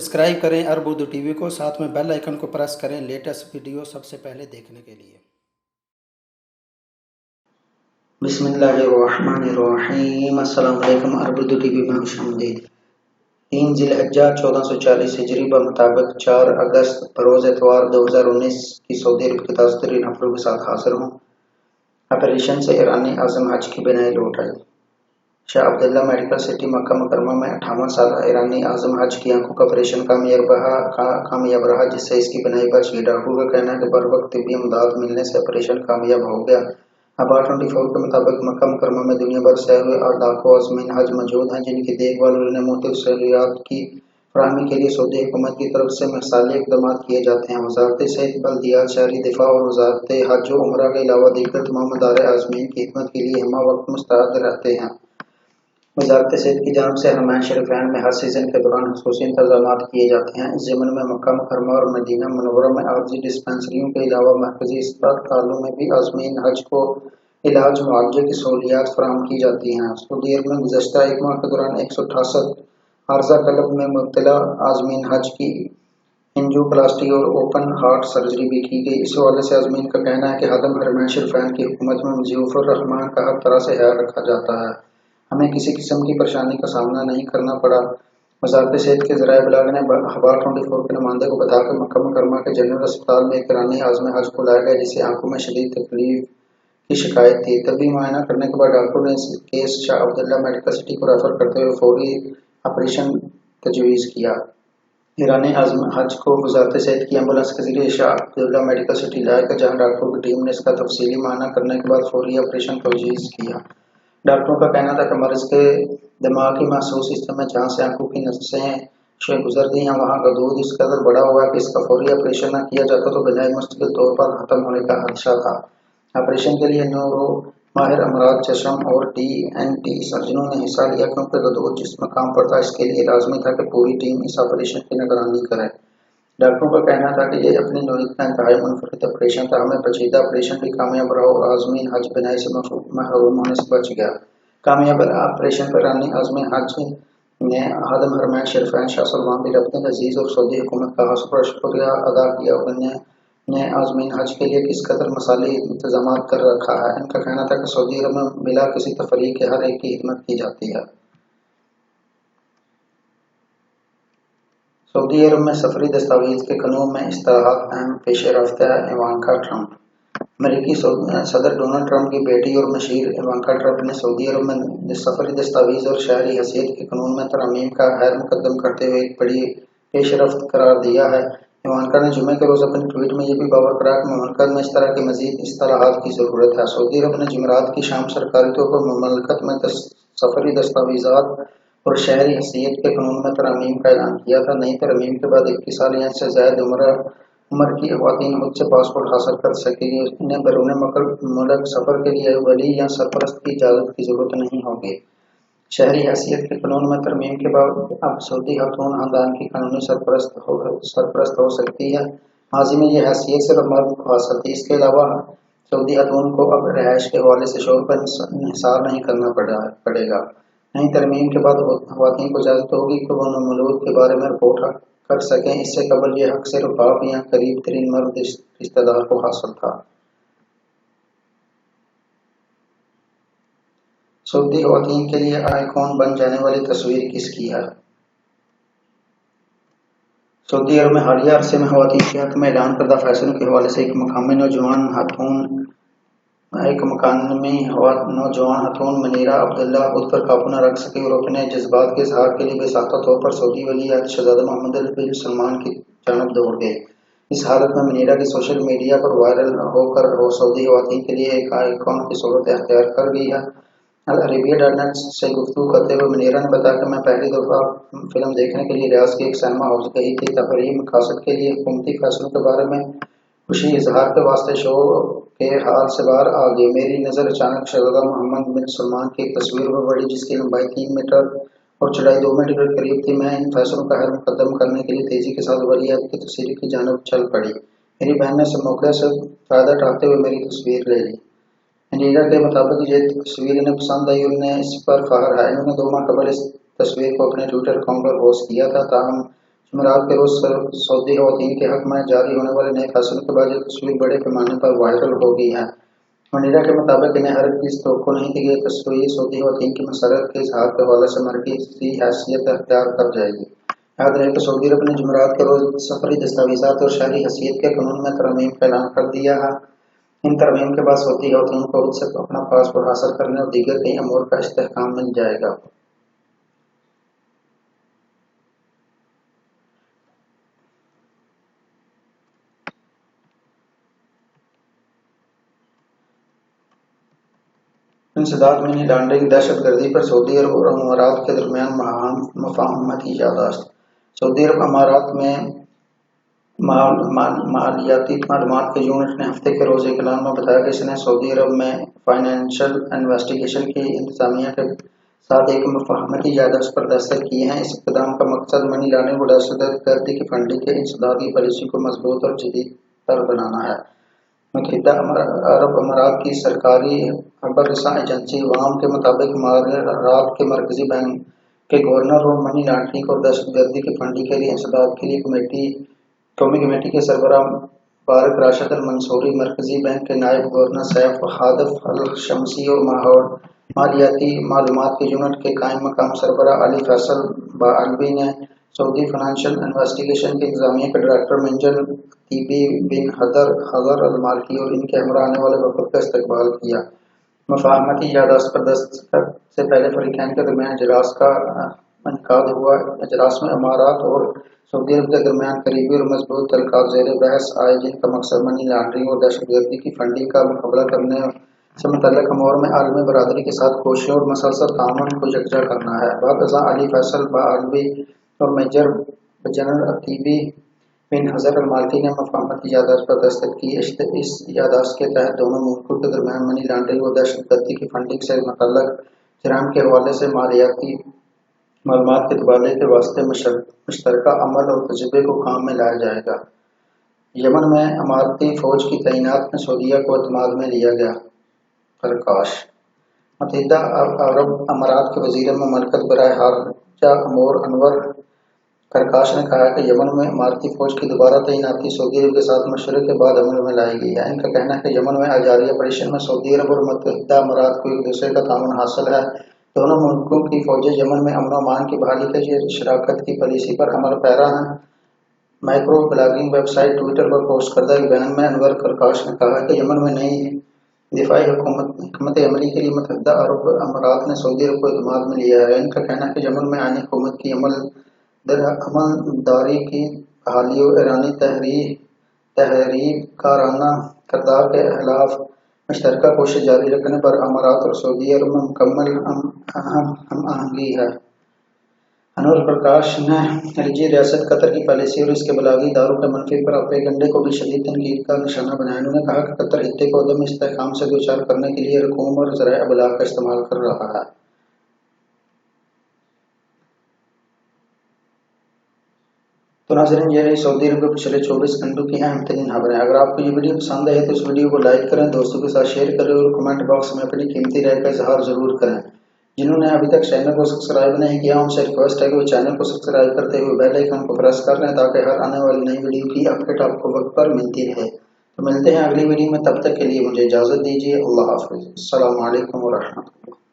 Subscribe کریں Urdu T V کو، ساتھ میں بیل آئیکن کو پریس کریں لیٹسٹ ویڈیو سب سے پہلے دیکھنے کے لیے۔ بسم اللہ الرحمن الرحیم۔ السلام علیکم۔ اردو ٹی وی میں خوش آمدید۔ 3 ذی الحجہ 1440 ہجری بمطابق 4 اگست بروز اتوار 2019 کی سعودی عرب کے تازہ ترین خبروں کے ساتھ حاضر ہوں۔ آپریشن سے ایرانی اعظم حج کی بینائی لوٹ آئی۔ شاہ عبداللہ میڈیکل سٹی مکہ مکرمہ میں 58 سالہ ایرانی اعظم حج کی آنکھوں کا آپریشن کامیاب رہا، جس سے اس کی بینائی بچ گئی۔ ڈاکٹروں کا کہنا ہے کہ بروقت طبی امداد ملنے سے آپریشن کامیاب ہو گیا۔ اخبار 24 کے مطابق مکہ مکرمہ میں دنیا بھر سے آئے ہوئے لاکھوں عازمین حج موجود ہیں، جن کی دیکھ بھال اور انہیں مختلف سہولیات کی فراہمی کے لیے سعودی حکومت کی طرف سے مثالی اقدامات کیے جاتے ہیں۔ وزارت صحت، بلدیات، شہری دفاع اور وزارت حج و عمرہ کے علاوہ دیگر تمام ادارے عازمین کی خدمت کے لیے ہمہ وقت مستعد رہتے ہیں۔ وزارت صحت کی جانب سے حرمین شریفین میں حج سیزن کے دوران خصوصی انتظامات کیے جاتے ہیں۔ اس ضمن میں مکہ مکرمہ اور مدینہ منورہ میں عارضی ڈسپنسریوں کے علاوہ مرکزی اسپتالوں میں بھی عازمین حج کو علاج معالجے کی سہولیات فراہم کی جاتی ہیں۔ سعودی عرب میں گزشتہ ایک ماہ کے دوران 168 عارضہ قلب میں مبتلا عازمین حج کی انجیوپلاسٹی اور اوپن ہارٹ سرجری بھی کی گئی۔ اس حوالے سے عازمین کا کہنا ہے کہ خادم حرمین شریفین کی حکومت میں ضیوف الرحمان کا ہر طرح سے خیال رکھا جاتا ہے، ہمیں کسی قسم کی پریشانی کا سامنا نہیں کرنا پڑا۔ وزارت صحت کے ذرائع ابلاغ نے اخبار 24 کے نمائندے کو بتایا کہ مکہ مکرمہ کے جنرل اسپتال میں ایک ایرانی عازم حج کو لایا گیا، جسے آنکھوں میں شدید تکلیف کی شکایت تھی۔ طبی معائنہ کرنے کے بعد ڈاکٹروں نے اس کیس شاہ عبداللہ میڈیکل سٹی کو ریفر کرتے ہوئے فوری آپریشن تجویز کیا۔ ایرانی عازم حج کو وزارت صحت کی ایمبولینس کے ذریعے شاہ عبداللہ میڈیکل سٹی لایا گیا، جہاں ڈاکٹروں کی ٹیم نے اس کا تفصیلی معائنہ کرنے کے بعد فوری آپریشن تجویز کیا۔ ڈاکٹروں کا کہنا تھا کہ مریض کے دماغی محسوس حصے میں جہاں سے آنکھوں کی نسیں گزرتی ہیں، وہاں کا دودھ اس قدر بڑا ہوا ہے کہ اس کا فوری آپریشن نہ کیا جاتا تو بجائے مستقل طور پر ختم ہونے کا خدشہ تھا۔ آپریشن کے لیے نورو ماہر امراض چشم اور ڈی این ٹی سرجنوں نے حصہ لیا، کیونکہ غدود جس مقام پر تھا اس کے لیے لازمی تھا کہ پوری ٹیم اس آپریشن کی نگرانی کرے۔ ڈاکٹروں کا کہنا تھا کہ یہ اپنی نوعیت کا انتہائی منفرد آپریشن تھا، ہمیں پیچیدہ آپریشن بھی کامیاب رہا اور عازمین حج بینائی سے محروم ہونے سے بچ گیا۔ کامیاب آپریشن پر ایرانی عازم حج نے خادم حرمین شریفین شاہ سلمان بن عبد العزیز اور سعودی حکومت کا شکریہ ادا کیا اور انہیں عازمین حج کے لیے کس قدر مثالی انتظامات کر رکھا ہے۔ ان کا کہنا تھا کہ سعودی عرب میں بلا کسی تفریق کے ہر ایک کی خدمت کی جاتی ہے۔ سعودی عرب میں سفری دستاویز کے قانون میں اصلاحات اہم پیش رفت ہے۔ Ivanka Trump. امریکی صدر ڈونلڈ ٹرمپ کی بیٹی اور مشیر ایوانکا ٹرمپ نے سعودی عرب میں سفری دستاویز اور شہری حیثیت کے قانون میں ترامیم کا خیر مقدم کرتے ہوئے ایک بڑی پیش رفت قرار دیا ہے۔ ایوانکا نے جمعے کے روز اپنے ٹویٹ میں یہ بھی باور کرایا کہ مملکت میں اس طرح کے مزید اصلاحات کی ضرورت ہے۔ سعودی عرب نے جمعرات کی شام سرکاری طور پر مملکت میں سفری دستاویزات اور شہری حیثیت کے قانون میں ترامیم کا اعلان کیا تھا۔ نئی ترمیم کے بعد 21 سال یا سے زائد عمر کی خواتین خود سے پاسپورٹ حاصل کر سکیں گی۔ انہیں بیرون ملک سفر کے لیے ولی یا سرپرست کی اجازت کی ضرورت نہیں ہوگی۔ شہری حیثیت کے قانون میں ترمیم کے بعد اب سعودی خاتون خاندان کی قانونی سرپرست ہو سکتی ہے۔ ماضی میں یہ حیثیت صرف مرد کو حاصل تھی۔ اس کے علاوہ سعودی خاتون کو اب رہائش کے حوالے سے شوہر پر انحصار نہیں کرنا پڑے گا۔ نئی ترمیم کے بعد خواتین کو اجازت ہوگی کہ وہ مولود کے بارے میں رپورٹ کر سکیں۔ اس سے قبل یہ حق صرف باپ یا قریب ترین مرد رشتہ دار کو حاصل تھا۔ سعودی خواتین کے لیے آئیکن بن جانے والی تصویر کس کی ہے؟ سعودی عرب میں حالیہ عرصے میں خواتین کے حق میں اعلان کردہ فیصلوں کے حوالے سے ایک مقامی نوجوان خاتون منیرہ عبداللہ خود پر قابو نہ رکھ سکی اور اپنے جذبات کے اظہار کے لیے بے ساختہ طور پر سعودی ولی عہد شہزادہ محمد بن سلمان کی جانب دوڑ گئی۔ اس حالت میں منیرہ کی سوشل میڈیا پر وائرل ہو کر وہ سعودی خواتین کے لیے ایک آئیکن کی صورت اختیار کر گئی ہے۔ العربیہ.net سے گفتگو کرتے ہوئے منیرہ نے بتایا کہ میں پہلی دفعہ فلم دیکھنے کے لیے ریاض کے ایک سینما ہاؤس گئی تھی۔ تفریحی مقاصد کے لیے حکومتی فیصلوں کے بارے میں خوشی اظہار کے واسطے شو کے حال سے باہر آ گئی۔ میری نظر اچانک شہزادہ محمد بن سلمان کی ایک تصویر پر پڑی، جس کی لمبائی 3 میٹر اور چوڑائی 2 میٹر کے قریب تھی۔ میں ان فیصلوں کا خیر مقدم کرنے کے لیے تیزی کے ساتھ ولی عہد کی تصویر کی جانب چل پڑی۔ میری بہن نے اس موقع سے فائدہ اٹھاتے ہوئے میری تصویر لے لی۔ منیرہ کے مطابق یہ تصویر انہیں پسند آئی اور انہیں اس پر فخر ہے۔ انہوں نے 2 ماہ قبل اس تصویر کو اپنے ٹویٹر اکاؤنٹ پر پوسٹ کیا تھا، تاہم جمعرات کے روز سعودی خواتین کے حق میں جاری ہونے والے نئے فیصلوں کے بعد یہ تصویر بڑے پیمانے پر وائرل ہو گئی ہے۔ منیرا کے مطابق انہیں ہر چیز توقع نہیں تھی کہ یہ تصویر سعودی خواتین کی مسرت کے اظہار کے حوالے سے مرکزی حیثیت اختیار کر جائے گی۔ یاد رہے کہ سعودی عرب نے جمعرات کے روز سفری دستاویزات اور شہری حیثیت کے قانون میں ترمیم کا اعلان کر دیا ہے۔ ان ترمیم کے بعد سعودی خواتین کو خود سے اپنا پاسپورٹ حاصل کرنے اور دیگر کئی امور کا استحکام مل جائے گا۔ انسداد منی لانڈرنگ دہشت گردی پر سعودی عرب اور امارات کے درمیان مفاہمتی یادداشت۔ سعودی عرب امارات میں مالیاتی معلومات کے یونٹ نے ہفتے کے روز ایک اعلان میں بتایا کہ اس نے سعودی عرب میں فائنینشل انویسٹیگیشن کی انتظامیہ کے ساتھ ایک مفاہمتی یادداشت پر دستخط کیے ہیں۔ اس اقدام کا مقصد منی لانڈرنگ اور دہشت گردی کی فنڈنگ کے انسداد کی پالیسی کو مضبوط اور جدید تر بنانا ہے۔ متحدہ عرب امارات کی سرکاری خبر رساں ایجنسی وام کے مطابق امارات کے مرکزی بینک کے گورنر اور منی لانڈرنگ اور دہشت گردی کی فنڈنگ کے لیے انسداد کے لیے قومی کمیٹی کے سربراہ بارک راشد المنصوری، مرکزی بینک کے نائب گورنر سیف خادف الشمسی اور مالیاتی معلومات کے یونٹ کے قائم مقام سربراہ علی فیصل باالوی نے سعودی فائنینشل انویسٹیگیشن کے انتظامیہ کے ڈائریکٹر منیجر طیبی بن حضر المالکی اور ان کے ہمراہ آنے والے وفد کا استقبال کیا۔ مفاہمتی یادداشت پر دستخط سے پہلے فریقین کے درمیان اجلاس کا انعقاد ہوا۔ اجلاس میں امارات اور سعودی عرب کے درمیان قریبی اور مضبوط تعلقات زیر بحث آئے، جن کا مقصد منی لانڈرنگ اور دہشت گردی کی فنڈنگ کا مقابلہ کرنے سے متعلق امور میں عالمی برادری کے ساتھ کوششوں اور مسلسل تعاون کو یکجا کرنا ہے۔ بعد ازاں علی فیصل باالوی اور میجر جنرل طیبی بن حضر المالکی نے مفاہمتی یادداشت پر دستخط کیے۔ اس یادداشت کے تحت دونوں ملکوں کے درمیان منی لانڈرنگ اور دہشت گردی کی فنڈنگ سے متعلق جرائم کے حوالے سے مالیاتی معلومات کے تبادلے کے واسطے مشترکہ عمل اور تجربے کو کام میں لایا جائے گا۔ یمن میں اماراتی فوج کی تعینات میں سعودیہ کو اعتماد میں لیا گیا۔ پرکاش متحدہ عرب امارات کے وزیر مملکت برائے خارجہ امور انور پرکاش نے کہا کہ یمن میں اماراتی فوج کی دوبارہ تعیناتی سعودی عرب کے ساتھ مشورے کے بعد عمل میں لائی گئی ہے۔ ان کا کہنا ہے کہ یمن میں جاری آپریشن میں سعودی عرب اور متحدہ امارات کو ایک دوسرے کا تعاون حاصل ہے۔ دونوں ملکوں کی فوجیں یمن میں امن و امان کی بحالی کے لیے شراکت کی پالیسی پر عمل پیرا ہیں۔ Micro blogging website Twitter پر پوسٹ کردہ ایک بیان میں انور پرکاش نے کہا کہ یمن میں نئی دفاعی حکمت عملی کے لیے متحدہ عرب امارات نے سعودی عرب کو اعتماد میں لیا ہے۔ ان کا کہنا ہے کہ یمن میں آئینی حکومت کی عملداری کی بحالی اور ایرانی تحریک کارانہ کردار کے خلاف مشترکہ کوشش جاری رکھنے پر امارات اور سعودی عرب میں مکمل ہم آہنگی ہے۔ انور پرکاش نے خلیجی ریاست قطر کی پالیسی اور اس کے بلاغی اداروں کے منفی پراپیگنڈے کو بھی شدید تنقید کا نشانہ بنایا۔ انہوں نے کہا کہ قطر خطے کو عدم استحکام سے دوچار کرنے کے لیے رقوم اور ذرائع ابلاغ کا استعمال کر رہا ہے۔ تو ناظرین، یہ رہی سعودی عرب کے پچھلے 24 گھنٹوں کی اہم ترین خبریں۔ اگر آپ کو یہ ویڈیو پسند آئے تو اس ویڈیو کو لائک کریں، دوستوں کے ساتھ شیئر کریں اور کمنٹ باکس میں اپنی قیمتی رائے کا اظہار ضرور کریں۔ جنہوں نے ابھی تک چینل کو سبسکرائب نہیں کیا، ان سے ریکویسٹ ہے کہ وہ چینل کو سبسکرائب کرتے ہوئے بیل آئیکن کو پریس کر لیں تاکہ ہر آنے والی نئی ویڈیو کی اپڈیٹ آپ کو وقت پر ملتی رہے۔ تو ملتے ہیں اگلی ویڈیو میں، تب تک کے لیے مجھے اجازت دیجیے۔ اللہ حافظ۔ السلام علیکم ورحمۃ اللہ۔